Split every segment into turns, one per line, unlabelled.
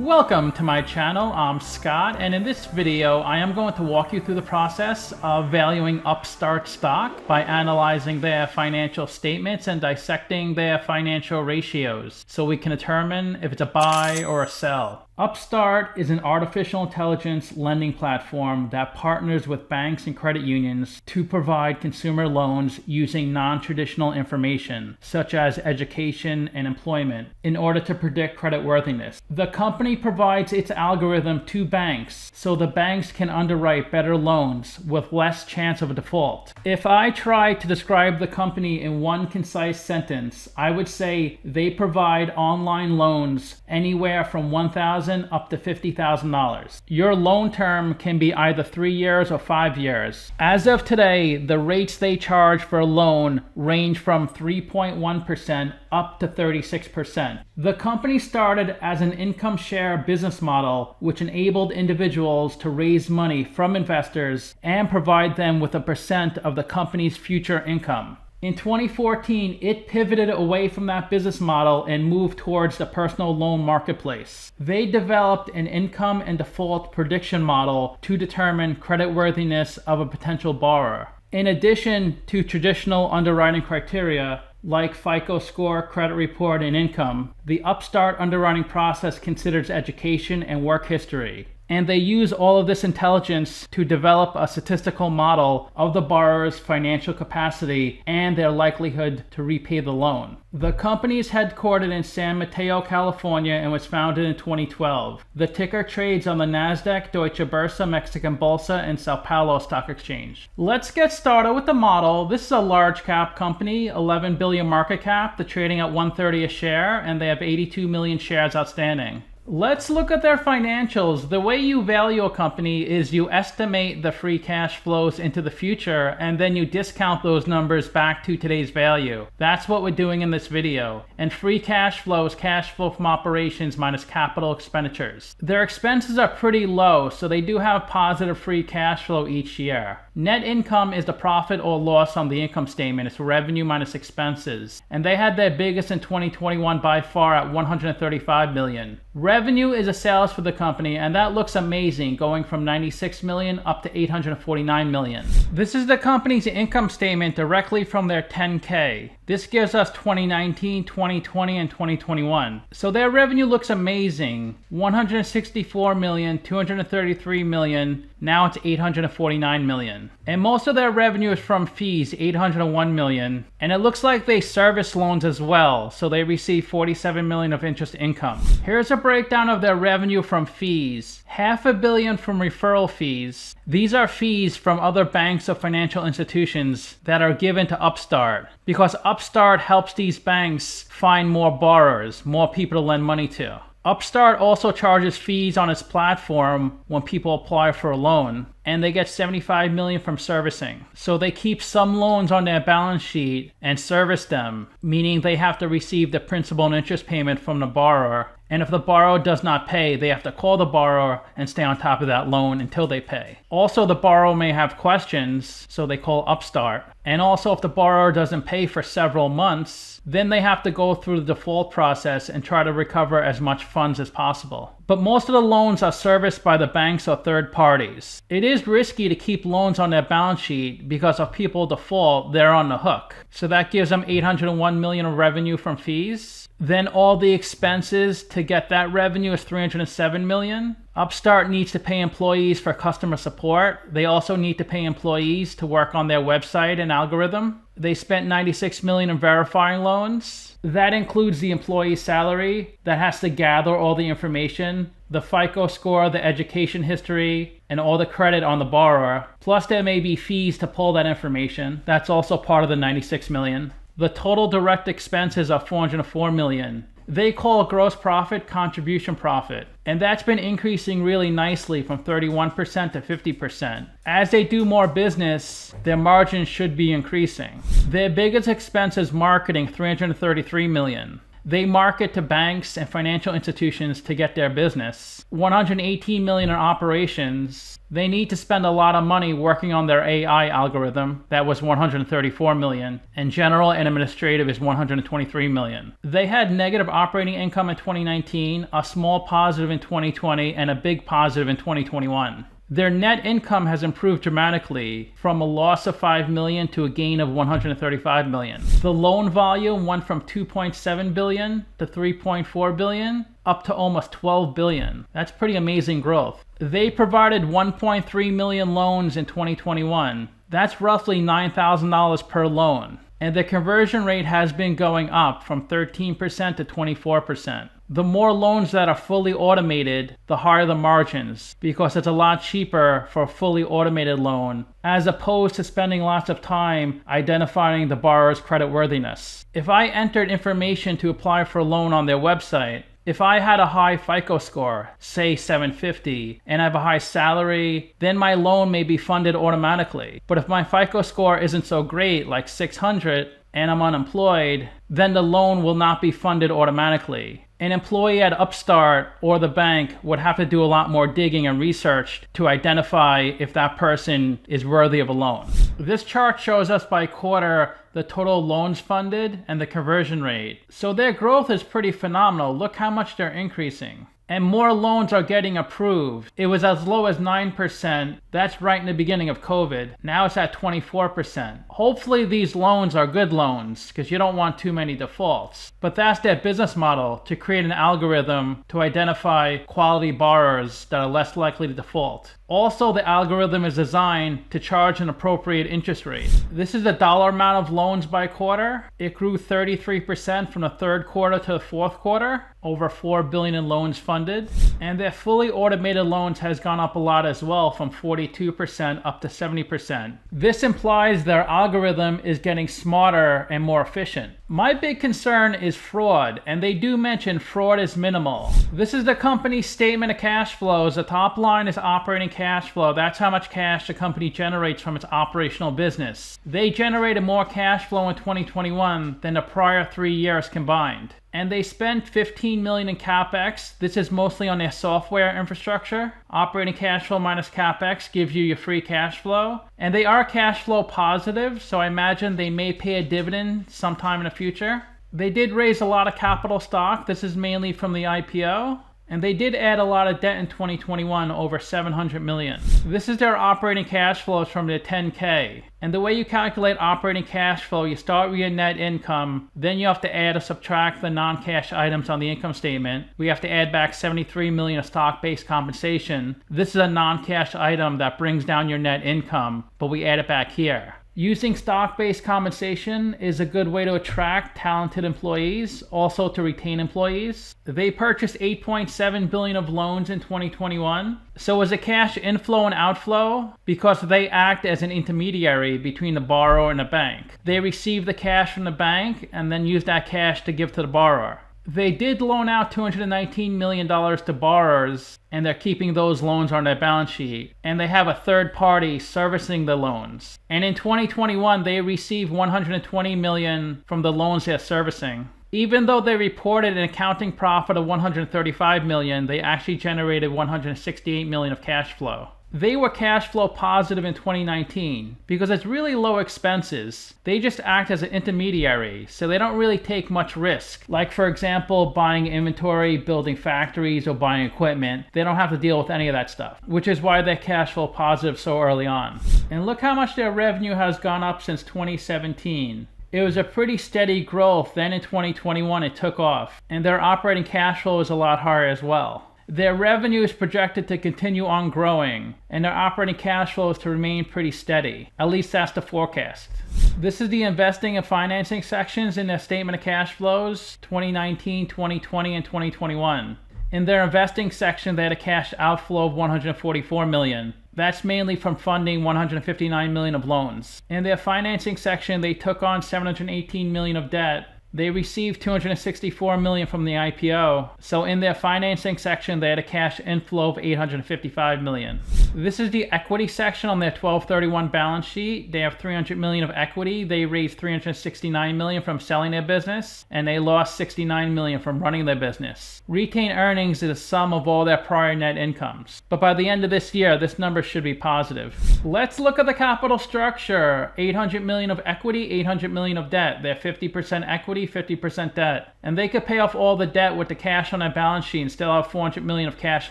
Welcome to my channel. I'm Scott, and in this video I am going to walk you through the process of valuing Upstart stock by analyzing their financial statements and dissecting their financial ratios so we can determine if it's a buy or a sell. Upstart is an artificial intelligence lending platform that partners with banks and credit unions to provide consumer loans using non-traditional information, such as education and employment, in order to predict creditworthiness. The company provides its algorithm to banks, so the banks can underwrite better loans with less chance of a default. If I try to describe the company in one concise sentence, I would say they provide online loans anywhere from $1,000 up to $50,000. Your loan term can be either 3 years or 5 years. As of today, the rates they charge for a loan range from 3.1% up to 36%. The company started as an income share business model, which enabled individuals to raise money from investors and provide them with a percent of the company's future income. In 2014, it pivoted away from that business model and moved towards the personal loan marketplace. They developed an income and default prediction model to determine creditworthiness of a potential borrower. In addition to traditional underwriting criteria like FICO score, credit report, and income, the Upstart underwriting process considers education and work history. And they use all of this intelligence to develop a statistical model of the borrower's financial capacity and their likelihood to repay the loan. The company is headquartered in San Mateo, California, and was founded in 2012. The ticker trades on the Nasdaq, Deutsche Börse, Mexican Bolsa, and Sao Paulo Stock Exchange. Let's get started with the model. This is a large cap company, 11 billion market cap. They're trading at $130 a share, and they have 82 million shares outstanding. Let's look at their financials. The way you value a company is you estimate the free cash flows into the future, and then you discount those numbers back to today's value. That's what we're doing in this video. And free cash flow is cash flow from operations minus capital expenditures. Their expenses are pretty low, so they do have positive free cash flow each year. Net income is the profit or loss on the income statement. It's revenue minus expenses. And they had their biggest in 2021 by far at $135 million. Revenue is a sales for the company, and that looks amazing, going from $96 million up to $849 million. This is the company's income statement directly from their 10K. This gives us 2019, 2020, and 2021. So their revenue looks amazing. $164 million, $233 million, now it's $849 million. And most of their revenue is from fees, $801 million. And it looks like they service loans as well, so they receive $47 million of interest income. Here's a breakdown of their revenue from fees. $500 million from referral fees. These are fees from other banks or financial institutions that are given to Upstart, because Upstart helps these banks find more borrowers, more people to lend money to. Upstart also charges fees on its platform when people apply for a loan, and they get $75 million from servicing. So they keep some loans on their balance sheet and service them, meaning they have to receive the principal and interest payment from the borrower. And if the borrower does not pay, they have to call the borrower and stay on top of that loan until they pay. Also, the borrower may have questions, so they call Upstart. And also, if the borrower doesn't pay for several months, then they have to go through the default process and try to recover as much funds as possible. But most of the loans are serviced by the banks or third parties. It is risky to keep loans on their balance sheet because if people default, they're on the hook. So that gives them $801 million of revenue from fees. Then all the expenses to get that revenue is $307 million. Upstart needs to pay employees for customer support. They also need to pay employees to work on their website and algorithm. They spent $96 million in verifying loans. That includes the employee's salary that has to gather all the information, the FICO score, the education history, and all the credit on the borrower. Plus there may be fees to pull that information. That's also part of the $96 million. The total direct expenses are $404 million. They call gross profit contribution profit, and that's been increasing really nicely from 31% to 50%. As they do more business, their margins should be increasing. Their biggest expense is marketing, $333 million. They market to banks and financial institutions to get their business. 118 million in operations. They need to spend a lot of money working on their AI algorithm. That was 134 million. And general and administrative is 123 million. They had negative operating income in 2019, a small positive in 2020, and a big positive in 2021. Their net income has improved dramatically from a loss of 5 million to a gain of 135 million. The loan volume went from 2.7 billion to 3.4 billion up to almost 12 billion. That's pretty amazing growth. They provided 1.3 million loans in 2021. That's roughly $9,000 per loan. And the conversion rate has been going up from 13% to 24%. The more loans that are fully automated, the higher the margins, because it's a lot cheaper for a fully automated loan, as opposed to spending lots of time identifying the borrower's creditworthiness. If I entered information to apply for a loan on their website, if I had a high FICO score, say 750, and I have a high salary, then my loan may be funded automatically. But if my FICO score isn't so great, like 600, and I'm unemployed, then the loan will not be funded automatically. An employee at Upstart or the bank would have to do a lot more digging and research to identify if that person is worthy of a loan. This chart shows us by quarter the total loans funded and the conversion rate. So their growth is pretty phenomenal. Look how much they're increasing. And more loans are getting approved. It was as low as 9%. That's right in the beginning of COVID. Now it's at 24%. Hopefully these loans are good loans because you don't want too many defaults. But that's their business model, to create an algorithm to identify quality borrowers that are less likely to default. Also, the algorithm is designed to charge an appropriate interest rate. This is the dollar amount of loans by quarter. It grew 33% from the third quarter to the fourth quarter, over 4 billion in loans funded. And their fully automated loans has gone up a lot as well, from 42% up to 70%. This implies their algorithm is getting smarter and more efficient. My big concern is fraud, and they do mention fraud is minimal. This is the company's statement of cash flows. The top line is operating cash flow. That's how much cash the company generates from its operational business. They generated more cash flow in 2021 than the prior 3 years combined. And they spent 15 million in CapEx. This is mostly on their software infrastructure. Operating cash flow minus CapEx gives you your free cash flow. And they are cash flow positive, so I imagine they may pay a dividend sometime in the future. They did raise a lot of capital stock. This is mainly from the IPO. And they did add a lot of debt in 2021, over 700 million. This is their operating cash flows from their 10K. And the way you calculate operating cash flow, you start with your net income, then you have to add or subtract the non-cash items on the income statement. We have to add back 73 million of stock-based compensation. This is a non-cash item that brings down your net income, but we add it back here. Using stock-based compensation is a good way to attract talented employees, also to retain employees. They purchased 8.7 billion of loans in 2021. So it was a cash inflow and outflow because they act as an intermediary between the borrower and the bank. They receive the cash from the bank and then use that cash to give to the borrower. They did loan out $219 million to borrowers, and they're keeping those loans on their balance sheet. And they have a third party servicing the loans. And in 2021, they received $120 million from the loans they're servicing. Even though they reported an accounting profit of $135 million, they actually generated $168 million of cash flow. They were cash flow positive in 2019 because it's really low expenses. They just act as an intermediary, so they don't really take much risk. Like, for example, buying inventory, building factories, or buying equipment. They don't have to deal with any of that stuff, which is why they're cash flow positive so early on. And look how much their revenue has gone up since 2017. It was a pretty steady growth. Then in 2021 it took off, and their operating cash flow is a lot higher as well. Their revenue is projected to continue on growing, and their operating cash flow is to remain pretty steady. At least that's the forecast. This is the investing and financing sections in their statement of cash flows, 2019, 2020, and 2021. In their investing section, they had a cash outflow of 144 million. That's mainly from funding 159 million of loans. In their financing section, they took on 718 million of debt, They received $264 million from the IPO, so in their financing section they had a cash inflow of $855 million. This is the equity section on their 12/31 balance sheet. They have $300 million of equity. They raised $369 million from selling their business, and they lost $69 million from running their business. Retained earnings is the sum of all their prior net incomes, but by the end of this year, this number should be positive. Let's look at the capital structure. $800 million of equity, $800 million of debt. They're 50% equity, 50% debt. And they could pay off all the debt with the cash on their balance sheet and still have $400 million of cash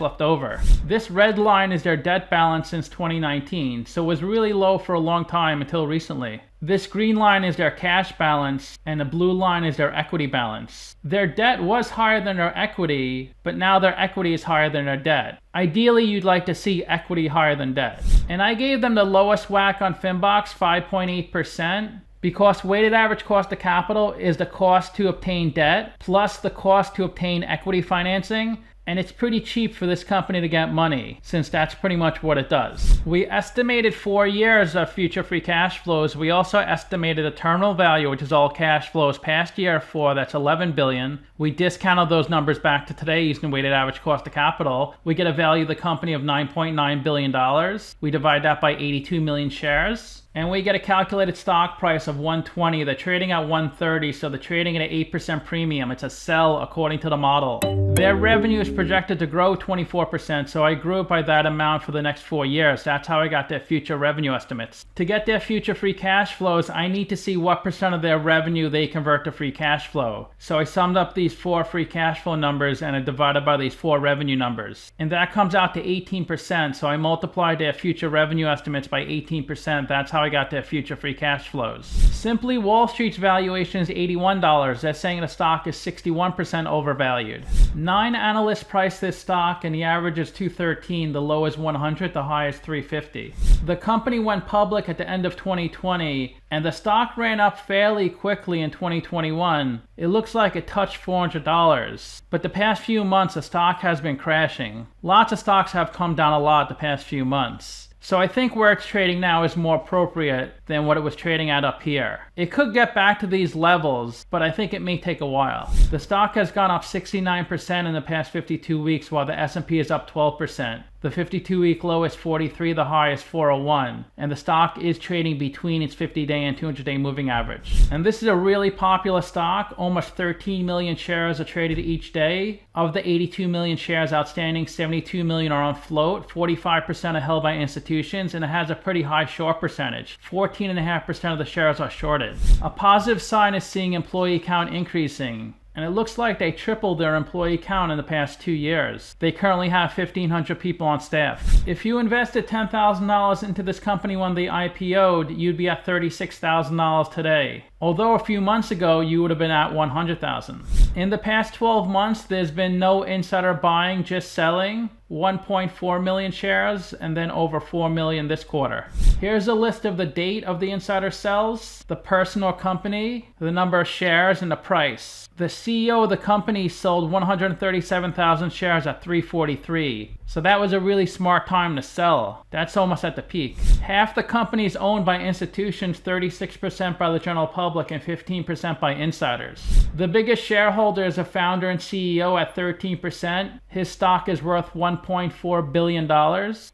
left over. This red line is their debt balance since 2019, so it was really low for a long time until recently. This green line is their cash balance, and the blue line is their equity balance. Their debt was higher than their equity, but now their equity is higher than their debt. Ideally, you'd like to see equity higher than debt. And I gave them the lowest whack on Finbox, 5.8%. Because weighted average cost of capital is the cost to obtain debt plus the cost to obtain equity financing, and it's pretty cheap for this company to get money, since that's pretty much what it does. We estimated 4 years of future free cash flows. We also estimated a terminal value, which is all cash flows past year 4, that's $11 billion. We discounted those numbers back to today using weighted average cost of capital. We get a value of the company of $9.9 billion. We divide that by 82 million shares. And we get a calculated stock price of $120. They're trading at $130, so they're trading at an 8% premium. It's a sell according to the model. Their revenue is projected to grow 24%, so I grew it by that amount for the next 4 years. That's how I got their future revenue estimates. To get their future free cash flows, I need to see what percent of their revenue they convert to free cash flow. So I summed up these 4 free cash flow numbers and I divided by these 4 revenue numbers. And that comes out to 18%, so I multiplied their future revenue estimates by 18%. That's how I got their future free cash flows. Simply, Wall Street's valuation is $81. They're saying the stock is 61% overvalued. 9 analysts priced this stock and the average is 213, the low is 100, the high is 350. The company went public at the end of 2020 and the stock ran up fairly quickly in 2021. It looks like it touched $400, but the past few months the stock has been crashing. Lots of stocks have come down a lot the past few months. So I think where it's trading now is more appropriate than what it was trading at up here. It could get back to these levels, but I think it may take a while. The stock has gone up 69% in the past 52 weeks, while the S&P is up 12%. The 52-week low is 43, the high is 401, and the stock is trading between its 50-day and 200-day moving average. And this is a really popular stock. Almost 13 million shares are traded each day. Of the 82 million shares outstanding, 72 million are on float, 45% are held by institutions, and it has a pretty high short percentage. 14.5% of the shares are shorted. A positive sign is seeing employee count increasing. And it looks like they tripled their employee count in the past 2 years. They currently have 1,500 people on staff. If you invested $10,000 into this company when they IPO'd, you'd be at $36,000 today. Although a few months ago, you would have been at $100,000. In the past 12 months, there's been no insider buying, just selling. 1.4 million shares and then over 4 million this quarter. Here's a list of the date of the insider sells, the person or company, the number of shares, and the price. The CEO of the company sold 137,000 shares at $343. So that was a really smart time to sell. That's almost at the peak. Half the company is owned by institutions, 36% by the general public and 15% by insiders. The biggest shareholder is a founder and CEO at 13%. His stock is worth $1.4 billion.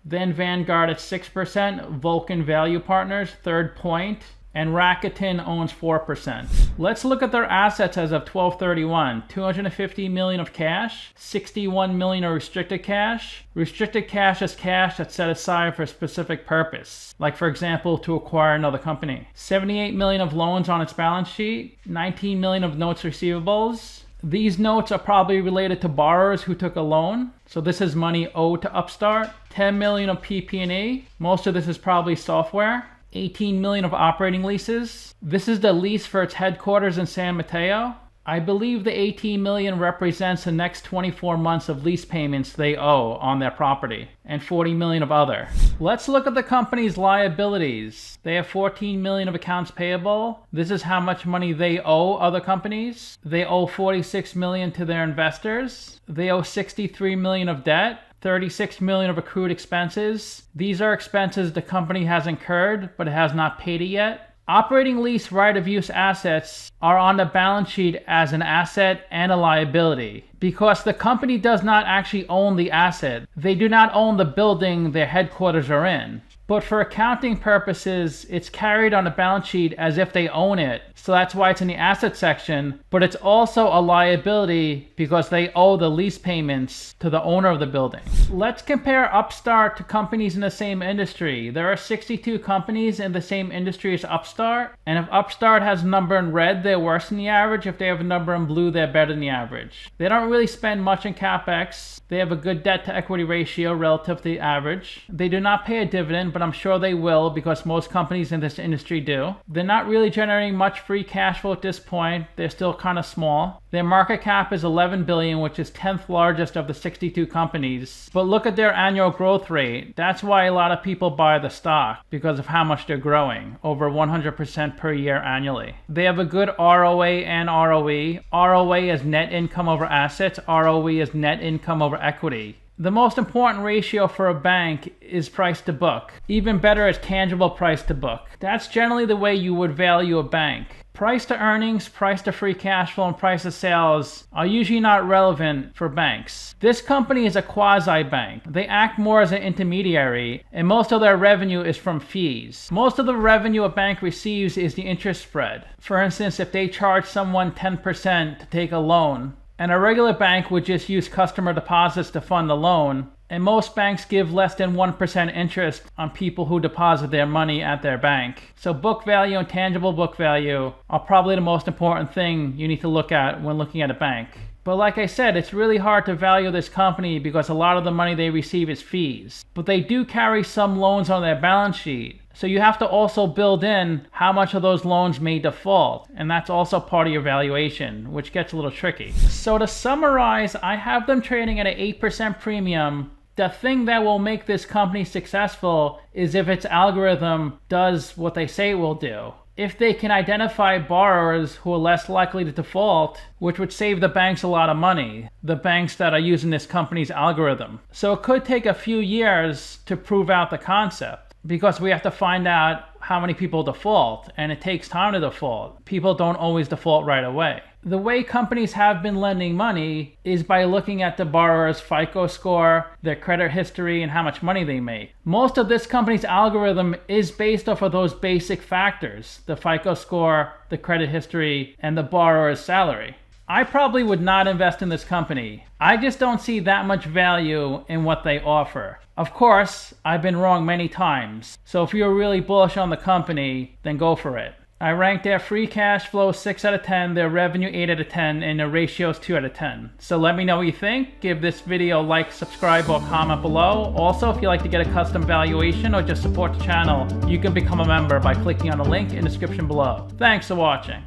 Then Vanguard at 6%, Vulcan Value Partners, third point, and Rakuten owns 4%. Let's look at their assets as of 12/31. $250 million of cash, $61 million of restricted cash. Restricted cash is cash that's set aside for a specific purpose, like for example to acquire another company. $78 million of loans on its balance sheet, $19 million of notes receivables. These notes are probably related to borrowers who took a loan, so this is money owed to Upstart. $10 million of PP&E. Most of this is probably software. $18 million of operating leases. This is the lease for its headquarters in San Mateo. I believe the $18 million represents the next 24 months of lease payments they owe on their property, and $40 million of other. Let's look at the company's liabilities. They have $14 million of accounts payable. This is how much money they owe other companies. They owe $46 million to their investors. They owe $63 million of debt. $36 million of accrued expenses. These are expenses the company has incurred, but it has not paid it yet. Operating lease right-of-use assets are on the balance sheet as an asset and a liability because the company does not actually own the asset. They do not own the building their headquarters are in. But for accounting purposes, it's carried on the balance sheet as if they own it. So that's why it's in the asset section, but it's also a liability because they owe the lease payments to the owner of the building. Let's compare Upstart to companies in the same industry. There are 62 companies in the same industry as Upstart, and if Upstart has a number in red, they're worse than the average. If they have a number in blue, they're better than the average. They don't really spend much in CapEx. They have a good debt to equity ratio relative to the average. They do not pay a dividend, but I'm sure they will because most companies in this industry do. They're not really generating much free cash flow at this point. They're still kind of small. Their market cap is $11 billion, which is 10th largest of the 62 companies. But look at their annual growth rate. That's why a lot of people buy the stock, because of how much they're growing, over 100% per year annually. They have a good ROA and ROE. ROA is net income over assets. ROE is net income over equity. The most important ratio for a bank is price to book. Even better is tangible price to book. That's generally the way you would value a bank. Price to earnings, price to free cash flow, and price to sales are usually not relevant for banks. This company is a quasi-bank. They act more as an intermediary, and most of their revenue is from fees. Most of the revenue a bank receives is the interest spread. For instance, if they charge someone 10% to take a loan, and a regular bank would just use customer deposits to fund the loan, and most banks give less than 1% interest on people who deposit their money at their bank. So book value and tangible book value are probably the most important thing you need to look at when looking at a bank. But like I said, it's really hard to value this company because a lot of the money they receive is fees. But they do carry some loans on their balance sheet. So you have to also build in how much of those loans may default. And that's also part of your valuation, which gets a little tricky. So to summarize, I have them trading at an 8% premium. The thing that will make this company successful is if its algorithm does what they say it will do. If they can identify borrowers who are less likely to default, which would save the banks a lot of money, the banks that are using this company's algorithm. So it could take a few years to prove out the concept because we have to find out how many people default, and it takes time to default. People don't always default right away. The way companies have been lending money is by looking at the borrower's FICO score, their credit history, and how much money they make. Most of this company's algorithm is based off of those basic factors: the FICO score, the credit history, and the borrower's salary. I probably would not invest in this company. I just don't see that much value in what they offer. Of course, I've been wrong many times. So if you're really bullish on the company, then go for it. I rank their free cash flow 6 out of 10, their revenue 8 out of 10, and their ratios 2 out of 10. So let me know what you think. Give this video a like, subscribe, or comment below. Also, if you'd like to get a custom valuation or just support the channel, you can become a member by clicking on the link in the description below. Thanks for watching.